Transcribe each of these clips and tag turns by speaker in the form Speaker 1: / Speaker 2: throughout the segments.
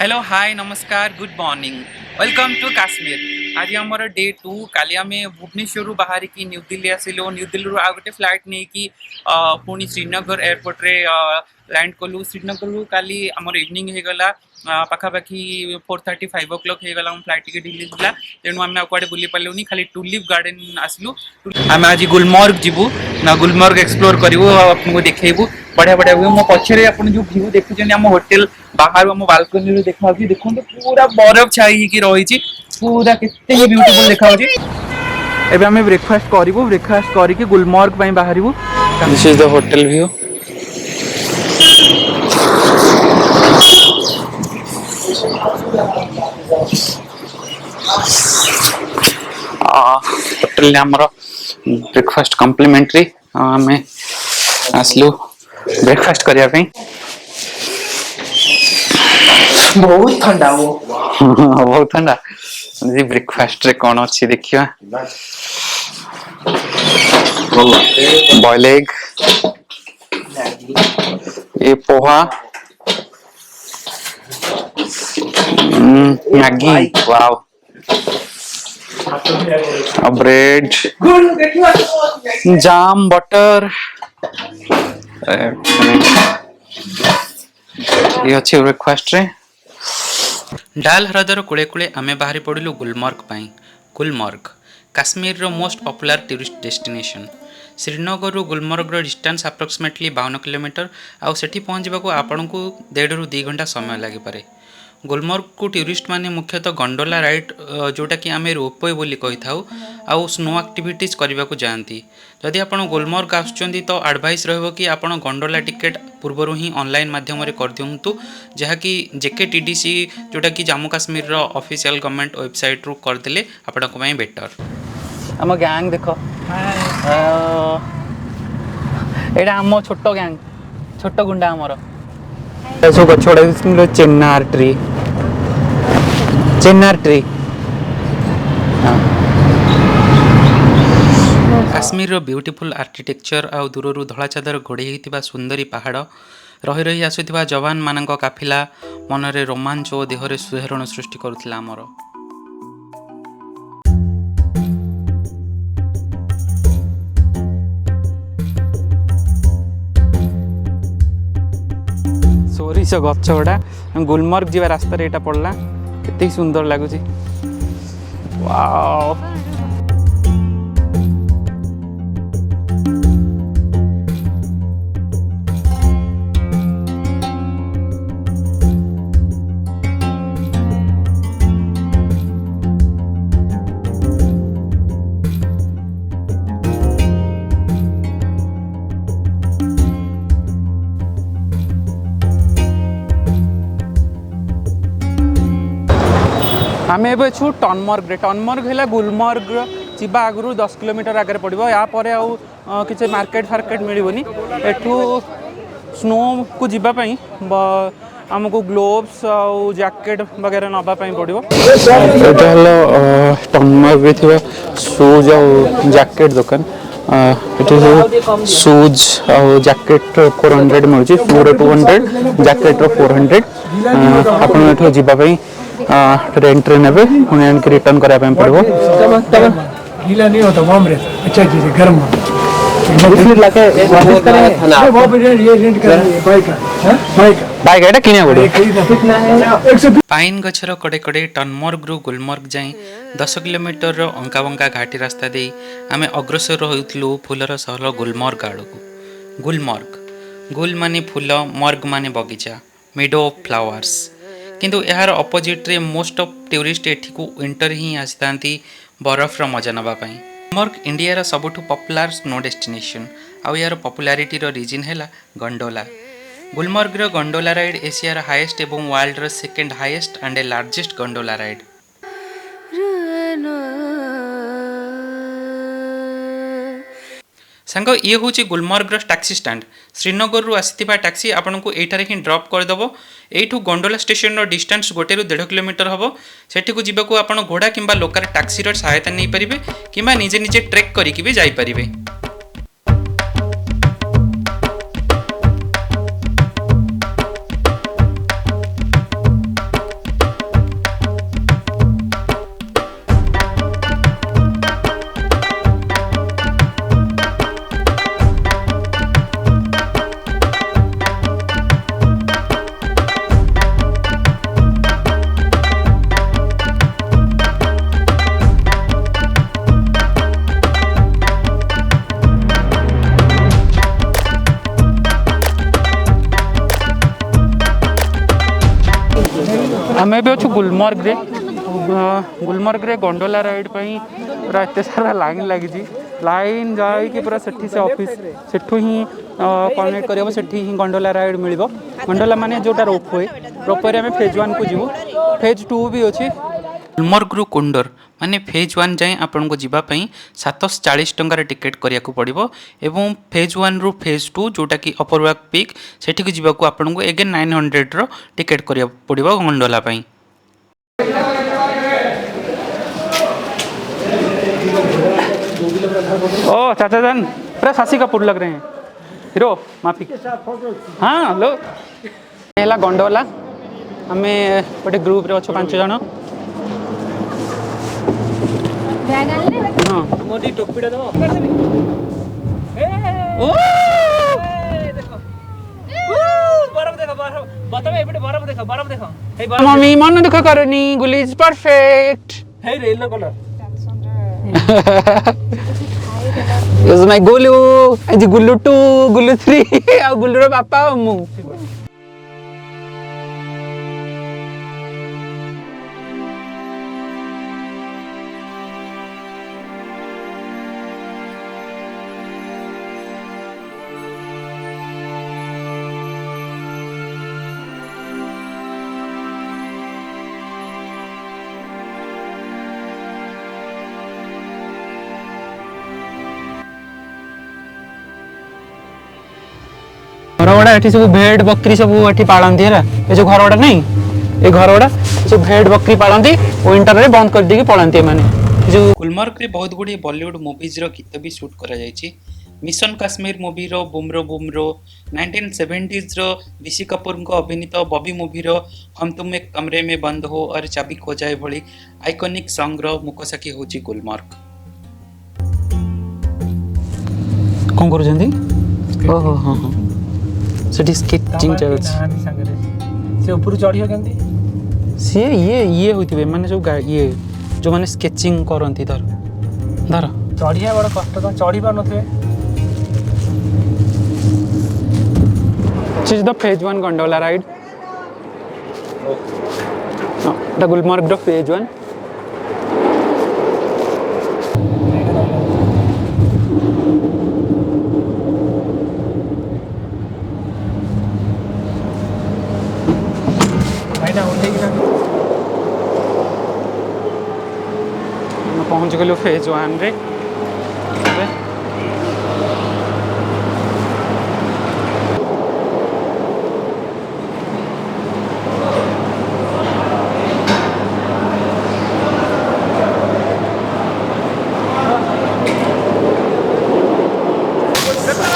Speaker 1: Hello hi नमस्कार good morning welcome to Kashmir. आज आमर डे 2 काली आम भुवनेश्वर बाहर की न्यू दिल्ली आसिलु। न्यू दिल्ली आ गोटे फ्लाइट नहीं कि पुणी श्रीनगर एयरपोर्ट रे लैंड कलु। श्रीनगर काली आमर इवनिंग हो गला पाखापाखि 4:30 5 o'clock हो गला। फ्लाइट टिके डिले था तेणु आम कुआडे बुली पार्लुनी खाली टुलिप गार्डन आसलु। आम आज गुलमर्ग जीवु ना गुलमर्ग एक्सप्लोर करूँ आपको देखू बढ़िया बढ़िया व्यू। मो पछरे आप जो व्यू देखुं आम होटेल बाहर आम बालकनी देखा देखो पूरा बरफ छाई रही पूरा केते ब्यूटीफुल देखा। एबे हमें ब्रेकफास्ट करूँ। ब्रेकफास्ट करके गुलमर्ग पे बाहर। This is the hotel view. Hotel आमर ब्रेकफास्ट कम्प्लीमेंटरी आम आसलु ब्रेकफास्ट करने। बहुत ठंडा वो बहुत ठंडा। ब्रेकफास्ट रे कौन अच्छी देखिए बॉयल एग ये पोहा मैगी वाओ ब्रेड जाम बटर ये अच्छी ब्रेकफास्ट रे। डाल ह्रदर कूले कूले आमे बाहरी पड़िलु गुलमर्ग पाई। गुलमर्ग काश्मीर रो most popular tourist destination. Srinagar रु गुलमर्ग रो डिस्टेंस अप्रोक्सीमेटली 52 किलोमीटर आउ सेठी पहुँचवाक आपण को 1.5 ରୁ 2 घंटा समय लगी पारे। गुलमर्ग को टूरिस्ट माने मुख्यतः गंडोला राइड जोटा कि आमे रोपवे बोली कही थाउ आउ स्नो एक्टिविटीज करने को जाती। जदि आपण गुलमर्ग आसुचंदी तो एडवाइस रहबो कि आपण गंडोला टिकेट पूर्वरु ही ऑनलाइन माध्यम रे कर दियंतु जहाँकि जेकेटीडीसी जोटा कि जम्मू काश्मीर रो ऑफिशियल गवर्नमेंट वेबसाइट रु कर देले आपण को पई बेटर। हम गैंग देखो एडा हम छोटो गैंग छोटो गुंडा हमर सब गछोड़ा चेन्नार ट्री काश्मीर ब्यूटीफुल आर्किटेक्चर आ दूर धला चादर घोड़े होता सुंदरी पहाड़ रही रही आसुवा जवान मान काफिला मनरे रोमांच और देहरे सुहरण सृष्टि करुला आमर। सोरिष गछ गुड़ा गुलमर्ग जीवा रास्तार यहाँ पड़ला केते सुंदर लगुच। वाओ आम ए टनमर्ग है गुलमर्ग जीवा आगु 10 किलोमीटर आगे पड़ो यापर आउ कि मार्केट फार्केट मिलनी एठू स्नो को जीवाई आमको ग्लोव्स आउ जैकेट वगैरह नापी पड़ो। टनमर्ग शूज और जैकेट दुकान शूज और जैकेट 400 मिलूँ शूर 200 जैकेट 400 आप जीवाई रेंट रे नेबे पुणी आन रिटर्न करा पे पड़बो। गीला नहीं होता वार्म रहता अच्छा चीज है गर्म फिर लाके वापस करेंगे वो भी ये रेंट करेंगे बाइक एटा किने पड़ो। पाइन गछर कड़े कड़े टनमर्ग रु गुलमर्ग जाए 10 किलोमीटर रो अंका बंका घाटी रास्ता दे आमे अग्रसर होइतलु फूलर सहर गुलमर्ग आड़को। गुलमर्ग गुल माने फूल मर्ग माने बगीचा मेडो ऑफ फ्लावर्स किंतु यार opposite ray most of tourist एठी को विंटर ही आसी बरफ मजा नवापाई। गुलमर्ग इंडिया रा सबुठु पॉपुलर स्नो डेस्टिनेशन आउ यार पॉपुलैरिटी रो रीजन हैला गंडोला। गुलमर्ग रो गंडोला राइड एशिया रा हाईएस्ट एवं वर्ल्ड रो second highest and largest gondola ride. सांग ये हूँ गुलमर्ग टैक्सी स्टैंड। श्रीनगर रु आसीथिबा टैक्सी आपन को एठारे ही ड्रॉप करदेव। एठू गंडोला स्टेशन रो डिस्टेंस 1 ରୁ 1.5 किलोमीटर हम सेठी को जीवाक आपन घोड़ा किंबा लोकल टैक्सी रो सहायता नहीं पारिबे किंबा निजे निजे ट्रेक करिकि भी जाई पारिबे। आम ए गुलमर्ग रे गुलमर्ग रे गंडोला राइड पूरा एत सारा लाइन लगी लाइन जाकि पूरा से ऑफिस सेठू ही कनेक्ट कर ही गंडोला राइड मिल गंडोला माने जोटा रोपवे आम फेज 1 को जीवु फेज 2 भी अच्छी गुलमर्ग रु कुंडर माने फेज 1 जाए आपन को जीवाई 740 टंकार टिकेट करिया पड़ो एवं फेज 1 रु फेज 2 जोटा कि अपरवाक पीक सेठी जीवाक आपन को एगेन 900 रो टिकेट करिया पड़ो गंडोला पाई। ओ चाचा जान पूरा सासी कपूर लग रहे हैं हीरो माफी। हाँ लो है गंडोला आम गोटे ग्रुप रे अच्छे 5 जन। मम्मी मन दुख करनी गुली इज परफेक्ट है yellow colour This is my Gulu. Aji Gulu 2, Gulu 3, ଆଉ Guluର ବାପା ଆଉ ମୁଁ। घरगुड़ा ये सब भेड़ बकरी सब ये पालती है ये जो घरगुड़ा नहीं ये घरगुड़ा सब भेड़ बकरी पालती विंटर रे बंद कर देकी पलांती माने जो गुलमर्ग रे बहुत गुडी बॉलीवुड मूवीज रो गीत भी शूट करा जायछि। मिशन काश्मीर मूवी रो बुमरो 1970s रो ऋषि कपूर को अभिनीत बॉबी मूवी रो हम तुम एक कमरे में बंद हो और चाबी खो जाए भली आइकॉनिक सॉन्ग रो मुखसाकी होची गुलमर्ग। कोन करू जंदी ओहो हां हां सेठी स्केचिंग चलछि से ऊपर चढ़ियो केंती से ये होइतिबे माने सब ये जो माने स्केचिंग करंती धर धर चढ़िया बड़ कष्ट तो चढ़ी पा नथिबे। This is the phase 1 gondola ride the Gulmarg the phase 1 पहुंच गलु फेज 1 रे।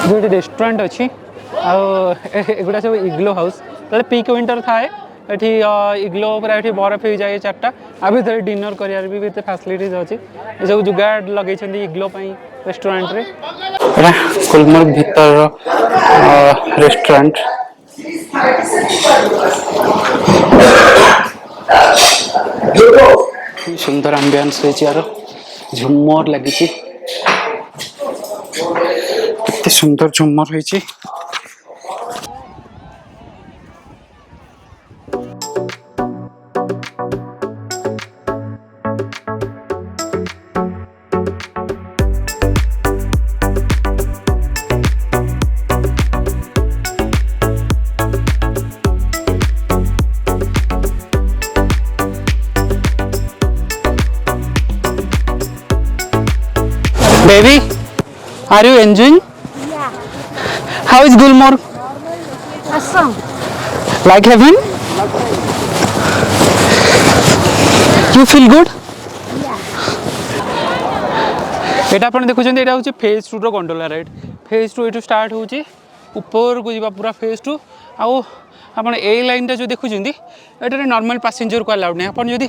Speaker 1: जो रेस्टोरेंट अच्छी आगुड़ा सब इग्लो हाउस तले पीक विंटर थाए एठी इग्लो पूरा एठी बरफ हो जाए 4टा आ भीतर डिनर करियार भी भीतर फैसिलिटीज अछि ए सब जुगाड़ लगे छथि इग्लो पई रेस्टोरेंट रे एटा गुलमर्ग भीतर रेस्टोरेंट सुंदर एम्बियंस है यार झुमर लगी कितने सुंदर झुमर है Baby, are you enjoying?
Speaker 2: Yeah.
Speaker 1: How is Gulmarg?
Speaker 2: Awesome.
Speaker 1: Like heaven? You feel good?
Speaker 2: Yeah.
Speaker 1: एटा अपन देखुछन एटा होची फेज 2 रो गंडोला राइड फेज 2 एटू स्टार्ट होची ऊपर को जीवा पूरा फेज 2 आउ अपन ए लाइन टा जो देखुछन एटा नॉर्मल पैसेंजर को अलाउड नै अपन जदी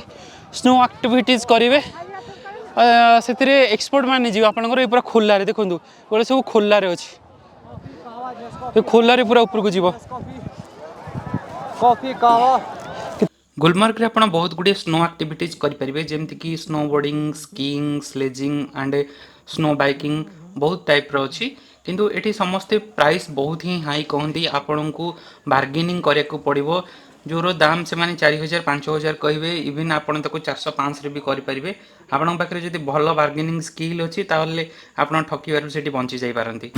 Speaker 1: स्नो एक्टिविटीज करिवे से एक्सपर्ट मान जी आपंकर पूरा खोल देखो गोटे सब खोल अच्छी खोल पूरा ऊपर को जीव गुलमर्ग रे आपण बहुत गुड़े स्नो एक्टिविटीज करेंगे जमती कि snow boarding skiing sledging and snow biking बहुत टाइप रो अच्छी किंतु एठी समस्ते प्राइस बहुत ही हाई कहती आपण को बार्गेनिंग करने को पड़ो जोर दाम से माने 4000 5000 कहिबे इवन आपण ताको 400 500 रे भी करि परिबे आपण पाखरे जदि भल बार्गेनिंग स्किल अछि ताहले आपण ठकिबारु सेठी बंची जाई पारंती।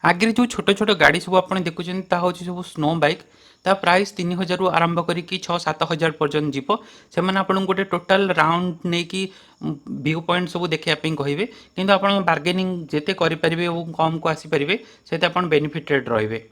Speaker 1: आगे जो छोट छोट गाड़ी सब आप देखुं हूँ सब स्नो बाइक ता प्राइस 3000 रु आरंभ करी 6-7 हजार पर्यटन जीव से आपन गोटे टोटाल राउंड नहीं कि व्यू पॉइंट सब देखापी कहे कि आप बार्गेनिंग जिते करेंगे और कम को आसीपारे से आप बेनिफिटेड रे।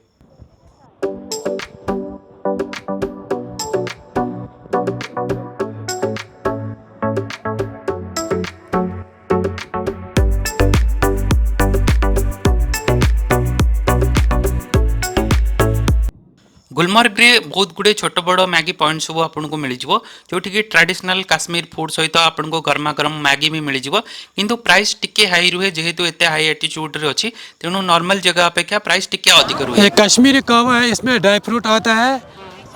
Speaker 1: गुलमर्ग रे बहुत गुड़े छोट बड़ मैगी पॉइंट सब आपको मिल जाव जो कि ट्रेडिशनल काश्मीर फूड सहित आपको गर्मा गर्म मैगी भी मिल जाव किंतु प्राइस टिके हाई रुहे जेहेतु एते हाई एटीट्यूड रे अछि तेणु नॉर्मल जगह अपेक्षा प्राइस टिके अधिक रुहे।
Speaker 3: ये कश्मीरी कहवा है, इसमें ड्राई फ्रूट आता है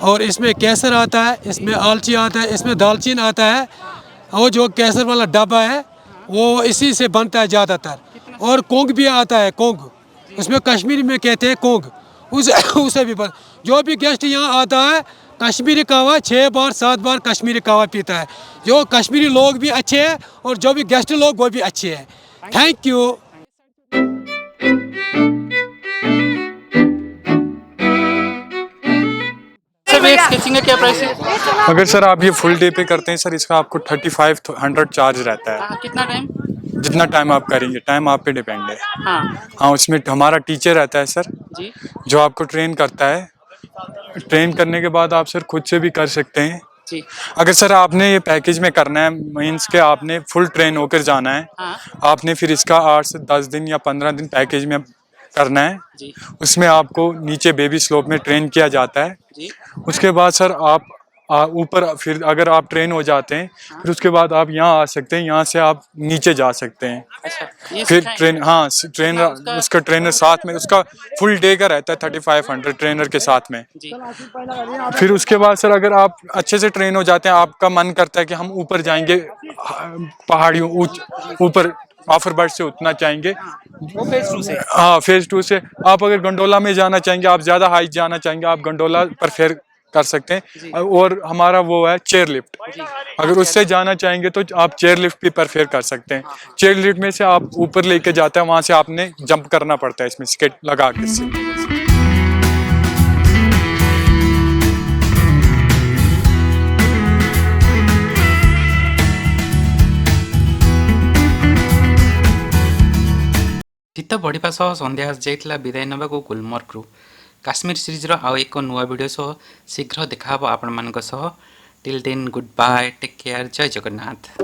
Speaker 3: और इसमें केसर आता है, इसमें आलची आता है, इसमें दालचीनी आता है और जो केसर वाला डब्बा है वो इसी से बनता है ज़्यादातर। और कोंग भी आता है, कोंग उसमें कश्मीरी में कहते हैं कोंग, उसे भी बन। जो भी गेस्ट यहाँ आता है कश्मीरी कहवा 6 बार 7 बार कश्मीरी कहवा पीता है। जो कश्मीरी लोग भी अच्छे हैं और जो भी गेस्ट लोग वो भी अच्छे हैं। Thank you.
Speaker 1: स्केचिंग का क्या प्राइस है?
Speaker 4: अगर सर आप ये फुल डे पे करते हैं सर इसका आपको 3500 चार्ज रहता है।
Speaker 1: कितना टाइम?
Speaker 4: जितना टाइम आप करेंगे, टाइम आप पे डिपेंड है।
Speaker 1: हाँ
Speaker 4: हाँ, उसमें हमारा टीचर रहता है सर
Speaker 1: जी
Speaker 4: जो आपको ट्रेन करता है। ट्रेन करने के बाद आप सर खुद से भी कर सकते हैं।
Speaker 1: जी
Speaker 4: अगर सर आपने ये पैकेज में करना है मीन्स के आपने फुल ट्रेन होकर जाना है,
Speaker 1: हाँ
Speaker 4: आपने फिर इसका 8 से 10 दिन या 15 दिन पैकेज में करना है।
Speaker 1: जी
Speaker 4: उसमें आपको नीचे बेबी स्लोप में ट्रेन किया जाता है।
Speaker 1: जी
Speaker 4: उसके बाद सर आप ऊपर फिर अगर आप ट्रेन हो जाते हैं फिर उसके बाद आप यहाँ आ सकते हैं, यहाँ से आप नीचे जा सकते हैं।
Speaker 1: अच्छा ये
Speaker 4: फिर
Speaker 1: सिखाएंगे?
Speaker 4: ट्रेन, हाँ ट्रेनर उसका ट्रेनर साथ में, उसका फुल डे का रहता है 3500 ट्रेनर के साथ में।
Speaker 1: जी
Speaker 4: फिर उसके बाद सर अगर आप अच्छे से ट्रेन हो जाते हैं, आपका मन करता है कि हम ऊपर जाएंगे पहाड़ियों ऊपर ऑफरबर्ड से उठना चाहेंगे,
Speaker 1: वो फेज 2 से
Speaker 4: हाँ फेज 2 से आप अगर गंडोला में जाना चाहेंगे, आप ज्यादा हाइट जाना चाहेंगे, आप गंडोला प्रेफर कर सकते हैं। और हमारा वो है चेयर लिफ्ट, अगर उससे जाना चाहेंगे तो आप चेयर लिफ्ट भी प्रेफर कर सकते हैं। चेयर लिफ्ट में से आप ऊपर लेके जाते हैं, वहां से आपने जंप करना पड़ता है इसमें स्केट लगा के से।
Speaker 1: शीत बढ़िया सह संध्या जाइला विदाय नवा को गुलमर्ग काश्मीर सीरीज आउ एक नुआ वीडियो सह शीघ्र देखा आपण मान सह। Till then goodbye, take care, जय जगन्नाथ।